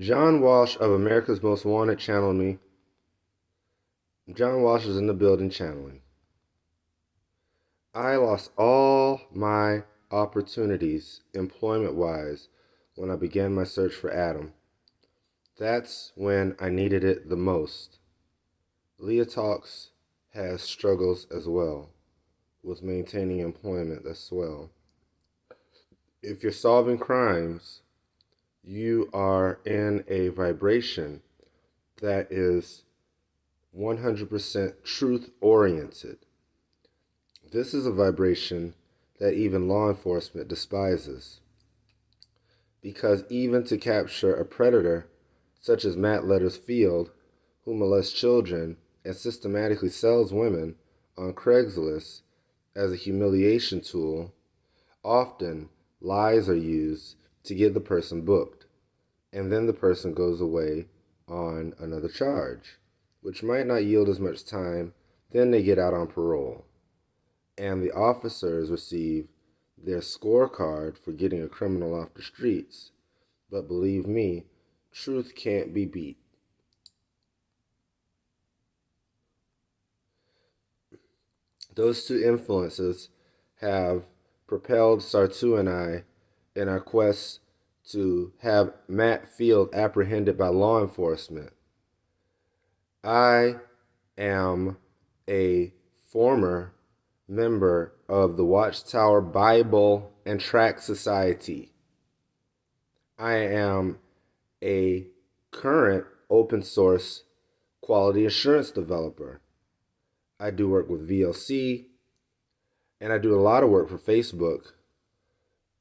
John Walsh of America's Most Wanted channeled me. John Walsh is in the building channeling. I lost all my opportunities employment-wise when I began my search for Adam. That's when I needed it the most. Leah Talks has struggles as well with maintaining employment as well. If you're solving crimes, you are in a vibration that is 100% truth-oriented. This is a vibration that even law enforcement despises. Because even to capture a predator, such as Matt Lettersfield, who molests children and systematically sells women on Craigslist as a humiliation tool, often lies are used to get the person booked, and then the person goes away on another charge, which might not yield as much time. Then they get out on parole, and the officers receive their scorecard for getting a criminal off the streets. But believe me, truth can't be beat. Those two influences have propelled Sartu and I in our quest to have Matt Field apprehended by law enforcement. I am a former member of the Watchtower Bible and Tract Society. I am a current open source quality assurance developer. I do work with VLC, and I do a lot of work for Facebook,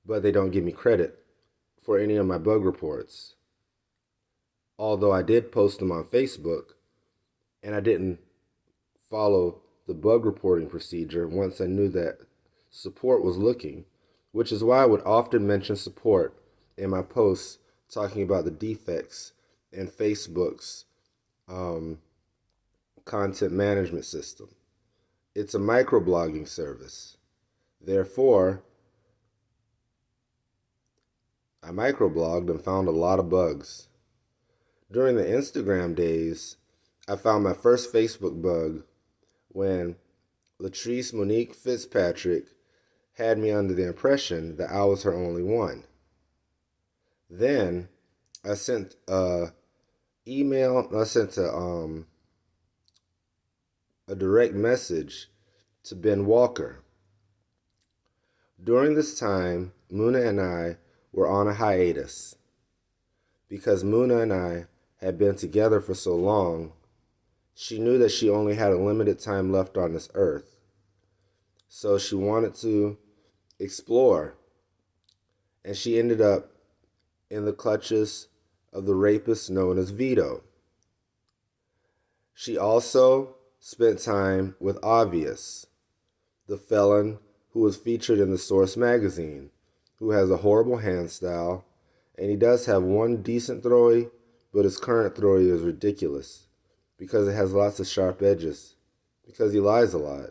but they don't give me credit for any of my bug reports. Although I did post them on Facebook, and I didn't follow the bug reporting procedure once I knew that support was looking, which is why I would often mention support in my posts talking about the defects in Facebook's content management system. It's a microblogging service. Therefore, I microblogged and found a lot of bugs. During the Instagram days, I found my first Facebook bug when Latrice Monique Fitzpatrick had me under the impression that I was her only one. Then I sent a direct message to Ben Walker. During this time, Muna and I were on a hiatus. Because Muna and I had been together for so long, she knew that she only had a limited time left on this earth. So she wanted to explore, and she ended up in the clutches of the rapist known as Vito. She also spent time with Obvious, the felon who was featured in the Source magazine, who has a horrible hand style, and he does have one decent throwy, but his current throwy is ridiculous because it has lots of sharp edges, because he lies a lot,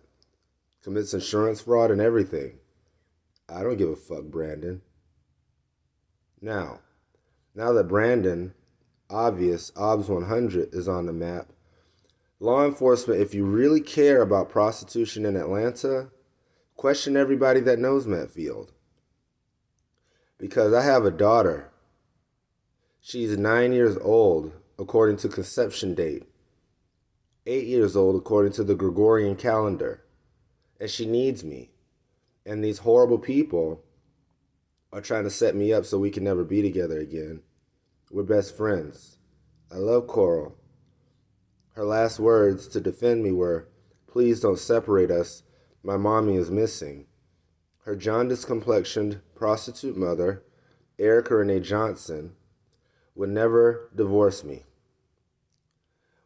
commits insurance fraud and everything. I don't give a fuck, Brandon. Now that Brandon, Obvious, OBS 100 is on the map, law enforcement, if you really care about prostitution in Atlanta, question everybody that knows Matt Field. Because I have a daughter. She's 9 years old, according to conception date. 8 years old, according to the Gregorian calendar. And she needs me. And these horrible people are trying to set me up so we can never be together again. We're best friends. I love Coral. Her last words to defend me were, "Please don't separate us. My mommy is missing." Her jaundice-complexioned prostitute mother, Erica Renee Johnson, would never divorce me.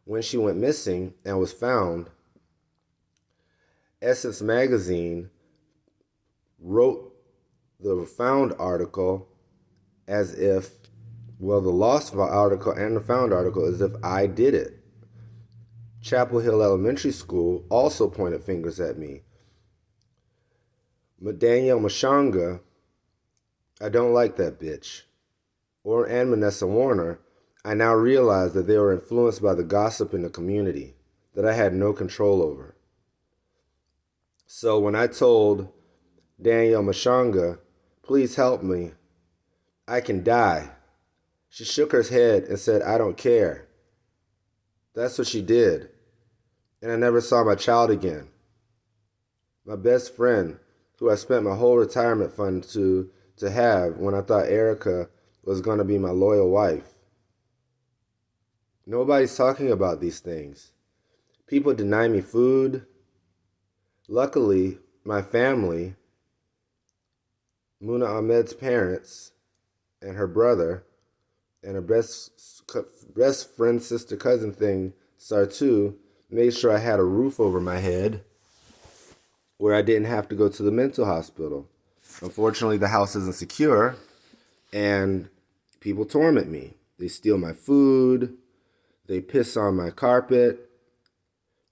When she went missing and was found, Essence Magazine wrote the found article as if, well, the lost article and the found article as if I did it. Chapel Hill Elementary School also pointed fingers at me. Danielle Mashanga, I don't like that bitch. And Vanessa Warner, I now realize that they were influenced by the gossip in the community that I had no control over. So when I told Danielle Mashanga, please help me, I can die, she shook her head and said, I don't care. That's what she did. And I never saw my child again. My best friend, who I spent my whole retirement fund to have when I thought Erica was going to be my loyal wife. Nobody's talking about these things. People deny me food. Luckily, my family, Muna Ahmed's parents, and her brother, and her best friend, sister, cousin thing, Sartu, made sure I had a roof over my head where I didn't have to go to the mental hospital. Unfortunately, the house isn't secure, and people torment me. They steal my food. They piss on my carpet.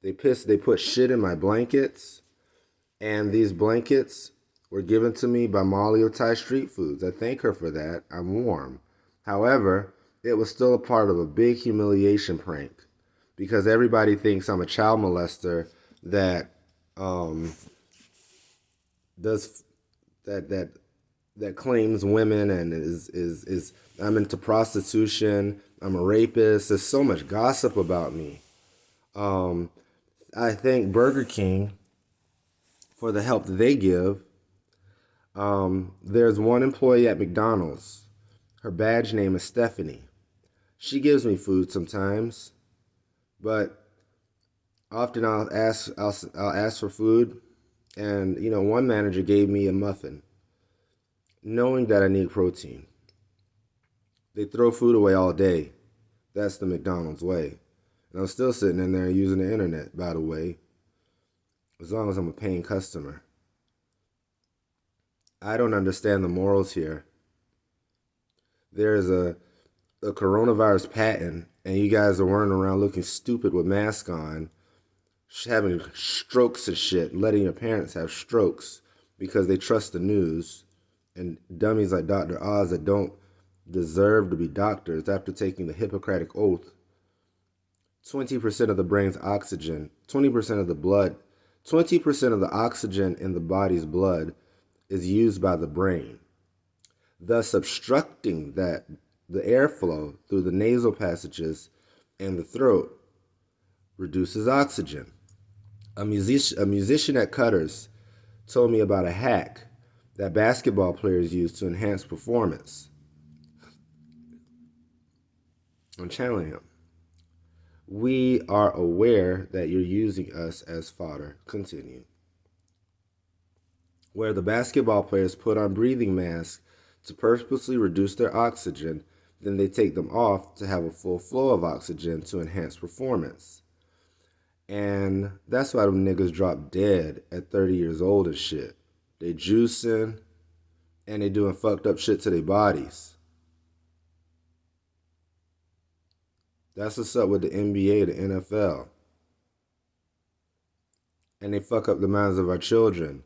They put shit in my blankets. And these blankets were given to me by Molly Otai Street Foods. I thank her for that. I'm warm. However, it was still a part of a big humiliation prank because everybody thinks I'm a child molester that does that claims women and is I'm into prostitution. I'm a rapist. There's so much gossip about me. I thank Burger King for the help that they give. There's one employee at McDonald's. Her badge name is Stephanie. She gives me food sometimes, but often I'll ask for food, and one manager gave me a muffin, knowing that I need protein. They throw food away all day. That's the McDonald's way. And I'm still sitting in there using the internet, by the way, as long as I'm a paying customer. I don't understand the morals here. There's a coronavirus patent, and you guys are running around looking stupid with masks on, having strokes and shit, letting your parents have strokes because they trust the news, and dummies like Dr. Oz that don't deserve to be doctors after taking the Hippocratic Oath. 20% of the brain's oxygen, 20% of the blood, 20% of the oxygen in the body's blood is used by the brain, thus obstructing the airflow through the nasal passages and the throat reduces oxygen. A musician at Cutters told me about a hack that basketball players use to enhance performance. I'm channeling him. We are aware that you're using us as fodder. Continue. Where the basketball players put on breathing masks to purposely reduce their oxygen, then they take them off to have a full flow of oxygen to enhance performance. And that's why them niggas drop dead at 30 years old and shit. They juicing and they doing fucked up shit to their bodies. That's what's up with the NBA, the NFL. And they fuck up the minds of our children,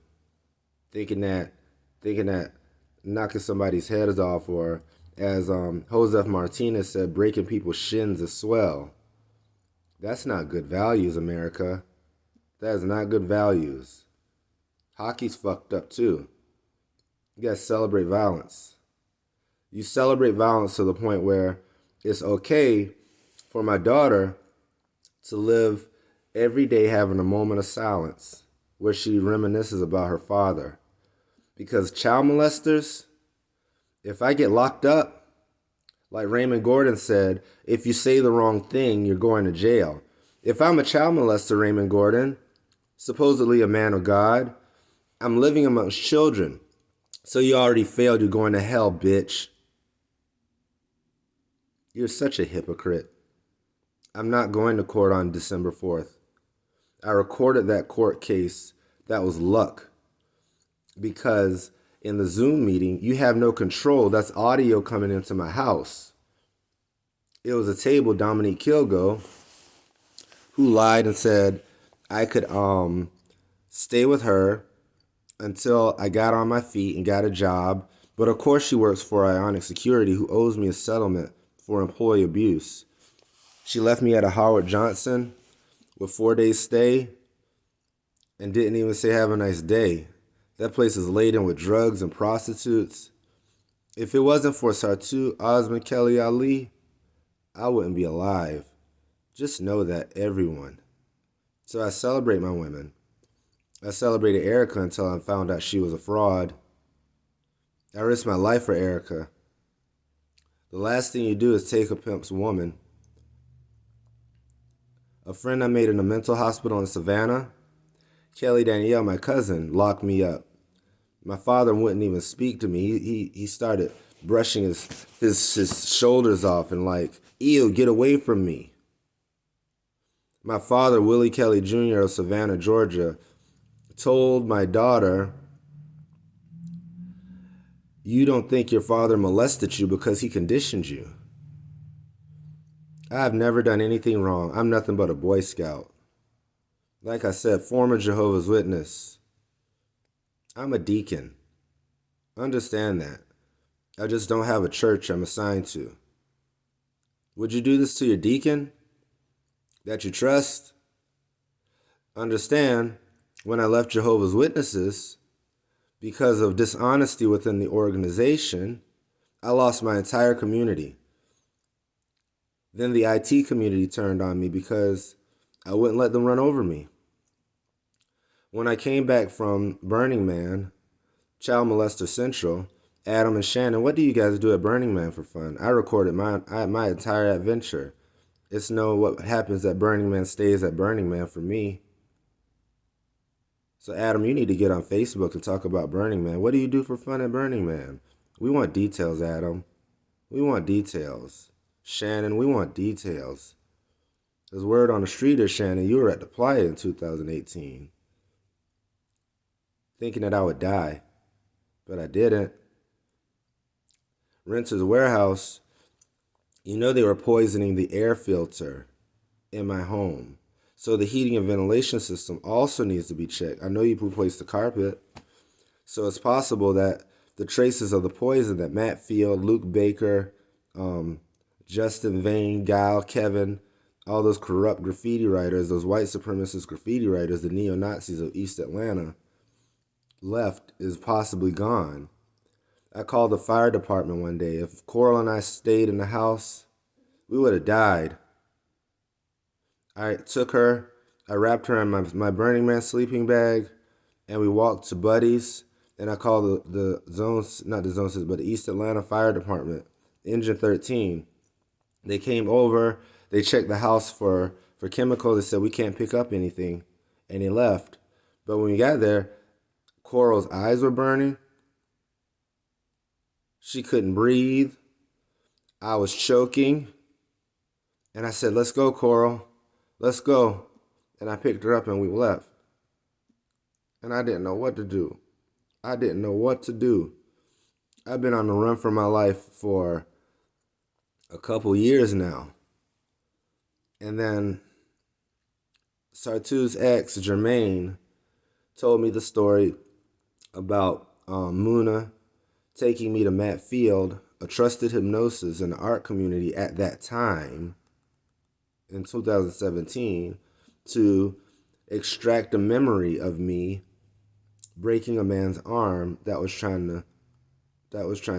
thinking that knocking somebody's heads off, or as Joseph Martinez said, breaking people's shins is swell. That's not good values, America. That is not good values. Hockey's fucked up too. You gotta celebrate violence. You celebrate violence to the point where it's okay for my daughter to live every day having a moment of silence where she reminisces about her father. Because child molesters, if I get locked up, like Raymond Gordon said, if you say the wrong thing, you're going to jail. If I'm a child molester, Raymond Gordon, supposedly a man of God, I'm living amongst children. So you already failed, you're going to hell, bitch. You're such a hypocrite. I'm not going to court on December 4th. I recorded that court case. That was luck. Because in the Zoom meeting, you have no control. That's audio coming into my house. It was a table, Dominique Kilgo, who lied and said I could stay with her until I got on my feet and got a job. But of course she works for Ionic Security, who owes me a settlement for employee abuse. She left me at a Howard Johnson with 4 days stay and didn't even say have a nice day. That place is laden with drugs and prostitutes. If it wasn't for Sartu Osman Kelly Ali, I wouldn't be alive. Just know that, everyone. So I celebrate my women. I celebrated Erica until I found out she was a fraud. I risked my life for Erica. The last thing you do is take a pimp's woman. A friend I made in a mental hospital in Savannah, Kelly Danielle, my cousin, locked me up. My father wouldn't even speak to me. He started brushing his shoulders off and like, ew, get away from me. My father, Willie Kelly Jr. of Savannah, Georgia, told my daughter, you don't think your father molested you because he conditioned you. I have never done anything wrong. I'm nothing but a Boy Scout. Like I said, former Jehovah's Witness. I'm a deacon. Understand that. I just don't have a church I'm assigned to. Would you do this to your deacon that you trust? Understand, when I left Jehovah's Witnesses, because of dishonesty within the organization, I lost my entire community. Then the IT community turned on me because I wouldn't let them run over me. When I came back from Burning Man, Child Molester Central, Adam and Shannon, what do you guys do at Burning Man for fun? I recorded my entire adventure. It's what happens at Burning Man stays at Burning Man for me. So Adam, you need to get on Facebook and talk about Burning Man. What do you do for fun at Burning Man? We want details, Adam. We want details. Shannon, we want details. There's word on the street is, Shannon, you were at the Playa in 2018. Thinking that I would die, but I didn't. Renter's Warehouse, you know they were poisoning the air filter in my home. So the heating and ventilation system also needs to be checked. I know you replaced the carpet. So it's possible that the traces of the poison that Matt Field, Luke Baker, Justin Vane, Guile, Kevin, all those corrupt graffiti writers, those white supremacist graffiti writers, the neo-Nazis of East Atlanta, left is possibly gone. I called the fire department one day. If Coral and I stayed in the house, we would have died. I took her, I wrapped her in my Burning Man sleeping bag, and we walked to Buddy's, and I called the zones, not the zones, but the East Atlanta Fire Department, Engine 13. They came over, they checked the house for chemicals. They said, we can't pick up anything, and they left. But when we got there, Coral's eyes were burning. She couldn't breathe. I was choking. And I said, let's go, Coral. Let's go. And I picked her up and we left. And I didn't know what to do. I didn't know what to do. I've been on the run for my life for a couple years now. And then Sartu's ex, Jermaine, told me the story about Muna taking me to Matt Field, a trusted hypnosis in the art community at that time, in 2017, to extract a memory of me breaking a man's arm that was trying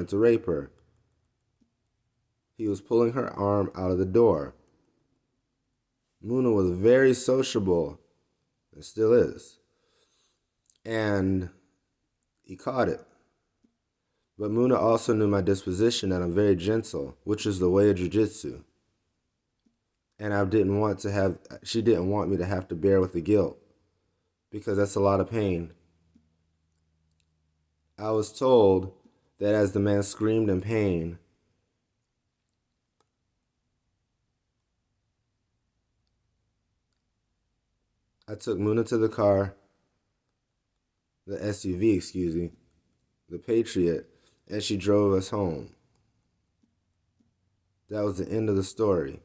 to rape her. He was pulling her arm out of the door. Muna was very sociable, and still is. And he caught it. But Muna also knew my disposition, that I'm very gentle, which is the way of jiu-jitsu. And she didn't want me to have to bear with the guilt, because that's a lot of pain. I was told that as the man screamed in pain, I took Muna to the car, the SUV, the Patriot, and she drove us home. That was the end of the story.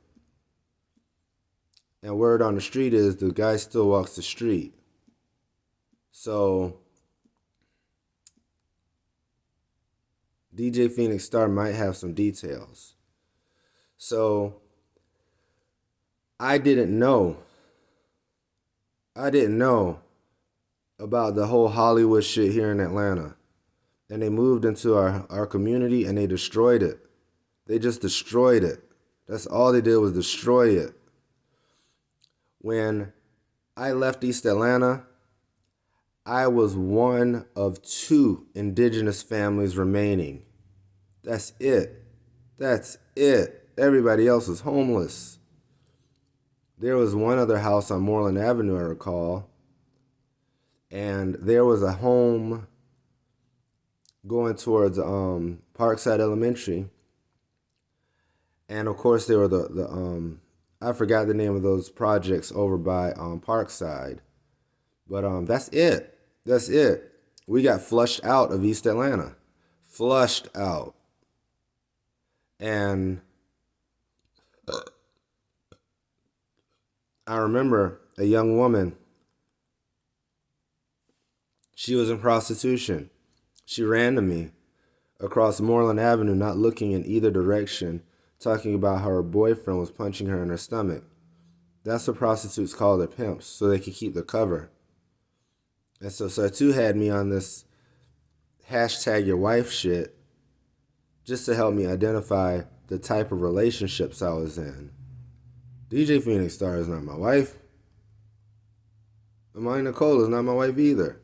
And word on the street is the guy still walks the street. So DJ Phoenix Star might have some details. So I didn't know. I didn't know about the whole Hollywood shit here in Atlanta. And they moved into our community and they destroyed it. They just destroyed it. That's all they did was destroy it. When I left East Atlanta, I was one of 2 indigenous families remaining. That's it. That's it. Everybody else was homeless. There was one other house on Moreland Avenue, I recall. And there was a home going towards Parkside Elementary. And of course there were the I forgot the name of those projects over by Parkside. But that's it. That's it. We got flushed out of East Atlanta. Flushed out. And I remember a young woman. She was in prostitution. She ran to me across Moreland Avenue, not looking in either direction, talking about how her boyfriend was punching her in her stomach. That's what prostitutes call their pimps, so they could keep their cover. And so Sartu had me on this hashtag your wife shit just to help me identify the type of relationships I was in. DJ Phoenix Star is not my wife. Amani Nicole is not my wife either.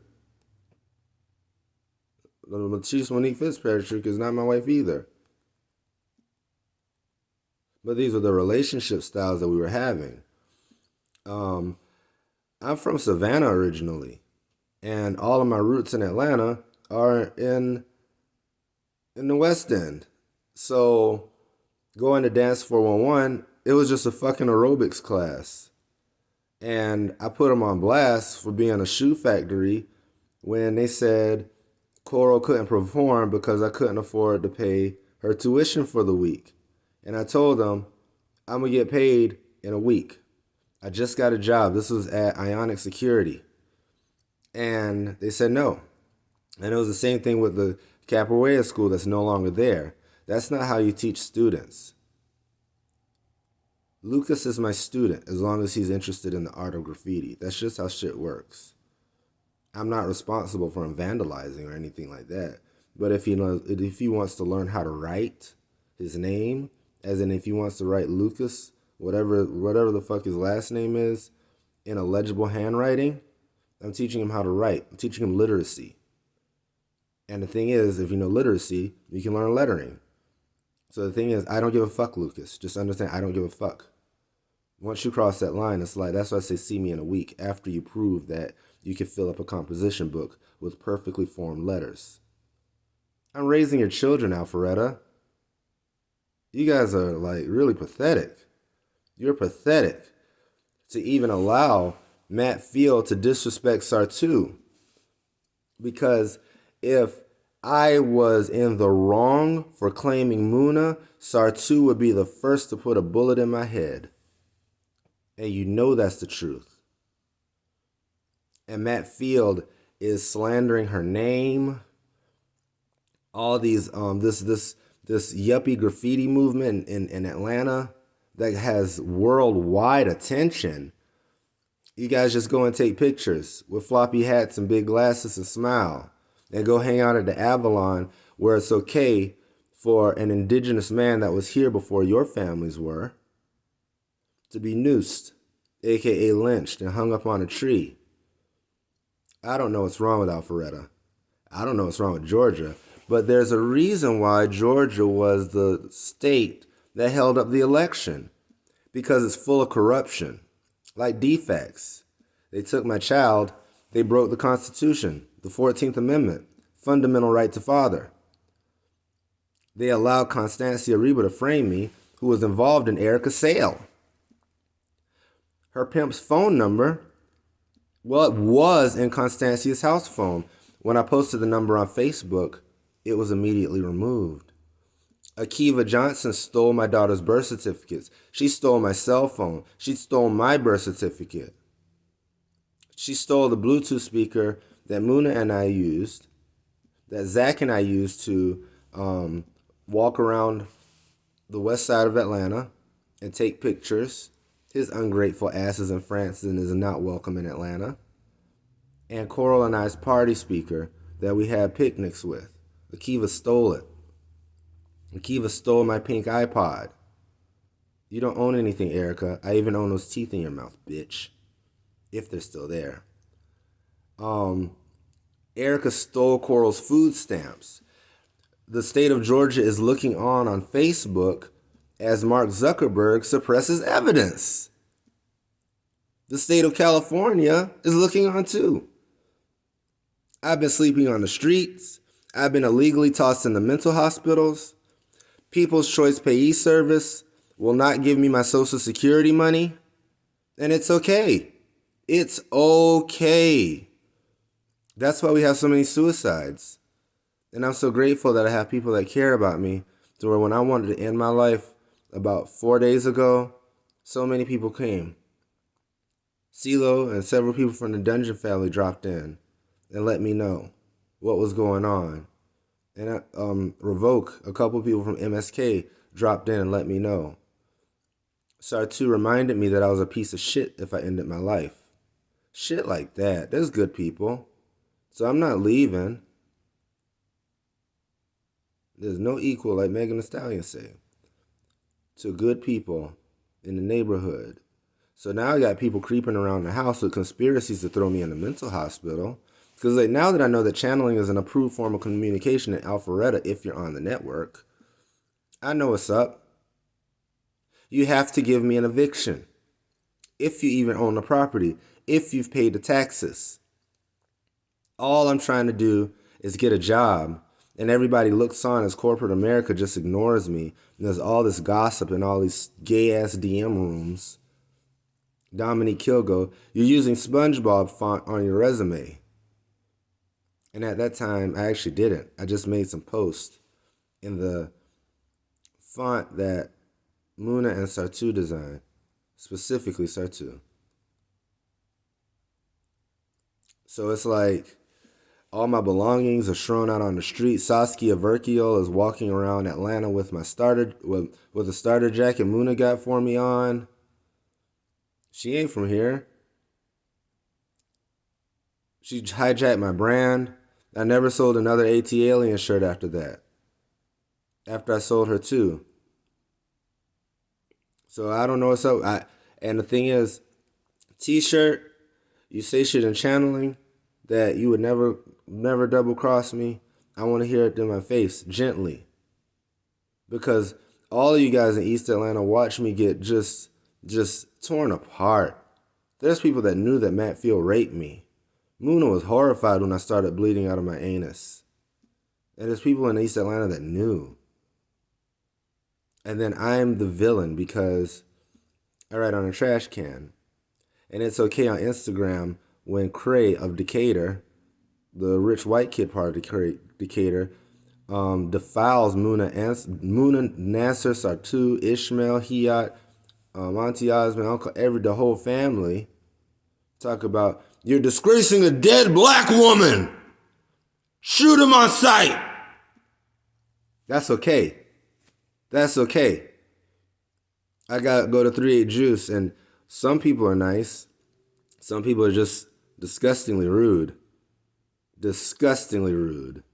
Chiefs Monique Fitzpatrick is not my wife either. But these are the relationship styles that we were having. I'm from Savannah originally, and all of my roots in Atlanta are in the West End. So going to Dance 411, it was just a fucking aerobics class. And I put them on blast for being a shoe factory when they said Coral couldn't perform because I couldn't afford to pay her tuition for the week. And I told them, I'm going to get paid in a week. I just got a job. This was at Ionic Security. And they said no. And it was the same thing with the Capoeira school that's no longer there. That's not how you teach students. Lucas is my student as long as he's interested in the art of graffiti. That's just how shit works. I'm not responsible for him vandalizing or anything like that. But if he wants to learn how to write his name, as in if he wants to write Lucas, whatever the fuck his last name is, in a legible handwriting, I'm teaching him how to write. I'm teaching him literacy. And the thing is, if you know literacy, you can learn lettering. So the thing is, I don't give a fuck, Lucas. Just understand, I don't give a fuck. Once you cross that line, it's like, that's why I say see me in a week, after you prove that you can fill up a composition book with perfectly formed letters. I'm raising your children, Alpharetta. You guys are like really pathetic. You're pathetic to even allow Matt Field to disrespect Sartu. Because if I was in the wrong for claiming Muna, Sartu would be the first to put a bullet in my head. And you know that's the truth. And Matt Field is slandering her name. All these this yuppie graffiti movement in Atlanta that has worldwide attention. You guys just go and take pictures with floppy hats and big glasses and smile. And go hang out at the Avalon where it's okay for an indigenous man that was here before your families were to be noosed, aka lynched and hung up on a tree. I don't know what's wrong with Alpharetta. I don't know what's wrong with Georgia. But there's a reason why Georgia was the state that held up the election. Because it's full of corruption. Like defects. They took my child. They broke the Constitution. The 14th Amendment. Fundamental right to father. They allowed Constancia Reba to frame me, who was involved in Erica Sale. Her pimp's phone number, well, it was in Constancia's house phone. When I posted the number on Facebook, it was immediately removed. Akiva Johnson stole my daughter's birth certificates. She stole my cell phone. She stole my birth certificate. She stole the Bluetooth speaker that Muna and I used, that Zach and I used to walk around the west side of Atlanta and take pictures. His ungrateful ass is in France and is not welcome in Atlanta. And Coral and I's party speaker that we had picnics with. Akiva stole it. Akiva stole my pink iPod. You don't own anything, Erica. I even own those teeth in your mouth, bitch. If they're still there. Erica stole Coral's food stamps. The state of Georgia is looking on Facebook as Mark Zuckerberg suppresses evidence. The state of California is looking on too. I've been sleeping on the streets. I've been illegally tossed into mental hospitals. People's Choice Payee Service will not give me my Social Security money. And it's okay. It's okay. That's why we have so many suicides. And I'm so grateful that I have people that care about me, to where when I wanted to end my life about 4 days ago, so many people came. CeeLo and several people from the Dungeon family dropped in and let me know what was going on. And Revoke, a couple people from MSK dropped in and let me know. Sartu reminded me that I was a piece of shit if I ended my life. Shit like that. There's good people. So I'm not leaving. There's no equal, like Megan Thee Stallion say, to good people in the neighborhood. So now I got people creeping around the house with conspiracies to throw me in a mental hospital. Because like, now that I know that channeling is an approved form of communication in Alpharetta if you're on the network, I know what's up. You have to give me an eviction. If you even own the property. If you've paid the taxes. All I'm trying to do is get a job. And everybody looks on as corporate America just ignores me. And there's all this gossip in all these gay-ass DM rooms. Dominique Kilgo, you're using SpongeBob font on your resume. And at that time, I actually didn't. I just made some posts in the font that Muna and Sartu designed. Specifically Sartu. So it's like all my belongings are strewn out on the street. Saskia Verkiel is walking around Atlanta with my starter with a starter jacket Muna got for me on. She ain't from here. She hijacked my brand. I never sold another AT Alien shirt after that. After I sold her too. So I don't know what's up. And the thing is, t-shirt, you say shit in channeling that you would never double cross me. I want to hear it in my face, gently. Because all of you guys in East Atlanta watch me get just torn apart. There's people that knew that Matt Field raped me. Muna was horrified when I started bleeding out of my anus. And there's people in East Atlanta that knew. And then I'm the villain because I write on a trash can. And it's okay on Instagram when Cray of Decatur, the rich white kid part of Decatur, defiles Muna, Nasser, Sartu, Ishmael, Hiyat, Auntie Osmond, Uncle Everett, the whole family. Talk about, you're disgracing a dead black woman. Shoot him on sight. That's okay. That's okay. I got to go to 3-8 Juice, and some people are nice. Some people are just disgustingly rude. Disgustingly rude.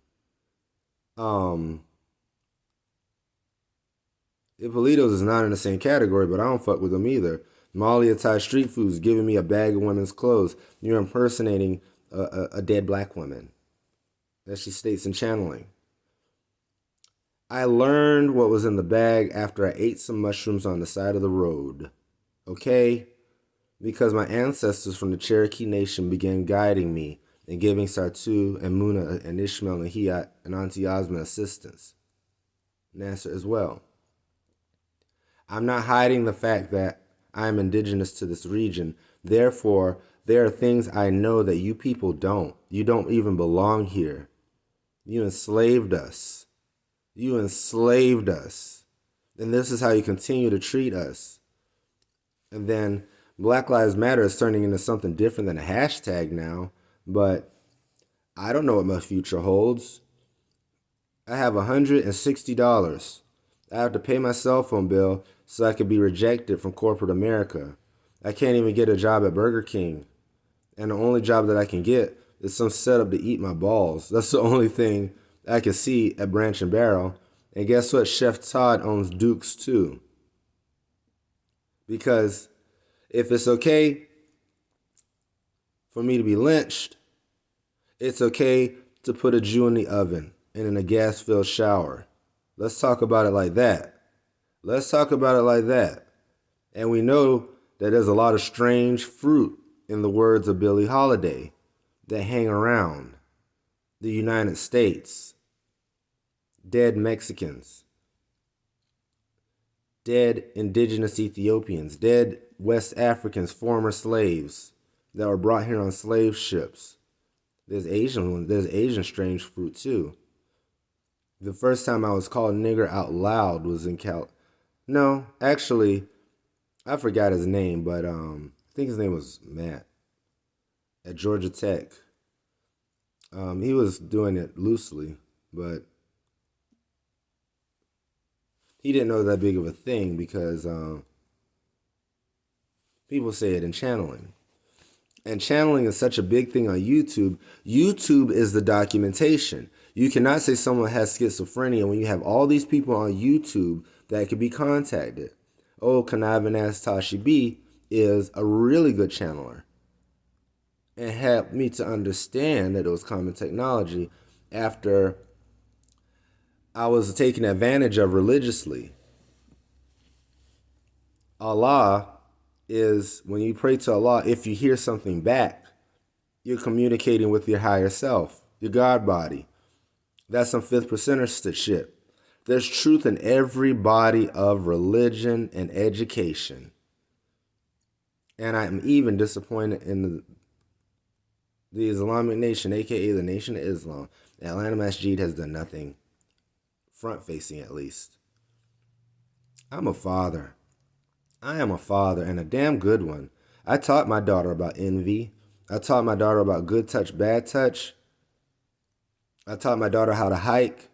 Ippolito's is not in the same category, but I don't fuck with them either. Malia Thai Street Foods giving me a bag of women's clothes. You're impersonating a dead black woman. That she states in channeling. I learned what was in the bag after I ate some mushrooms on the side of the road. Okay? Because my ancestors from the Cherokee Nation began guiding me and giving Sartu and Muna and Ishmael and Hiyat and Auntie Osmond assistance. Nasser as well. I'm not hiding the fact that I am indigenous to this region. Therefore, there are things I know that you people don't. You don't even belong here. You enslaved us. You enslaved us. And this is how you continue to treat us. And then Black Lives Matter is turning into something different than a hashtag now. But I don't know what my future holds. I have $160. I have to pay my cell phone bill so I could be rejected from corporate America. I can't even get a job at Burger King. And the only job that I can get is some setup to eat my balls. That's the only thing I can see at Branch and Barrel. And guess what? Chef Todd owns Duke's too. Because if it's okay for me to be lynched, it's okay to put a Jew in the oven and in a gas-filled shower. Let's talk about it like that. Let's talk about it like that. And we know that there's a lot of strange fruit, in the words of Billie Holiday, that hang around the United States. Dead Mexicans, dead indigenous Ethiopians, dead West Africans, former slaves that were brought here on slave ships. There's Asian strange fruit too. The first time I was called nigger out loud was in No, actually, I forgot his name, but I think his name was Matt at Georgia Tech. He was doing it loosely, but he didn't know that big of a thing because people say it in channeling. And channeling is such a big thing on YouTube. YouTube is the documentation. You cannot say someone has schizophrenia when you have all these people on YouTube that could be contacted. Oh, Conniving Ass Tashi B is a really good channeler and helped me to understand that it was common technology after I was taken advantage of religiously. Allah is, when you pray to Allah, if you hear something back, you're communicating with your higher self, your God body. That's some fifth percenter shit. There's truth in every body of religion and education. And I'm even disappointed in the Islamic Nation, aka the Nation of Islam. Atlanta Masjid has done nothing, front-facing at least. I'm a father. I am a father, and a damn good one. I taught my daughter about envy. I taught my daughter about good touch, bad touch. I taught my daughter how to hike.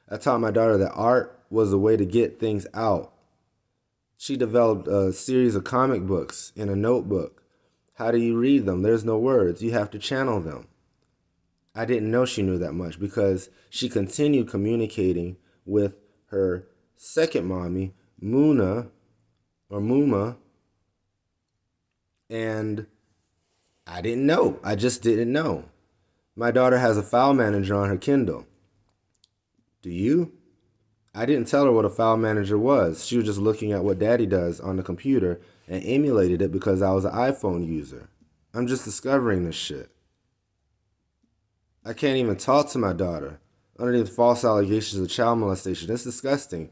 I taught my daughter that art was a way to get things out. She developed a series of comic books in a notebook. How do you read them? There's no words. You have to channel them. I didn't know she knew that much because she continued communicating with her second mommy, Muma, and I didn't know. I just didn't know. My daughter has a file manager on her Kindle. Do you? I didn't tell her what a file manager was. She was just looking at what Daddy does on the computer and emulated it because I was an iPhone user. I'm just discovering this shit. I can't even talk to my daughter underneath false allegations of child molestation. It's disgusting.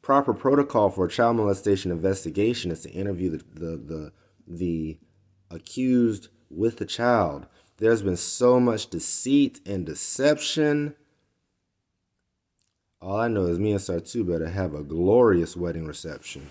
Proper protocol for a child molestation investigation is to interview the accused with the child. There's been so much deceit and deception. All I know is me and Sartu better have a glorious wedding reception.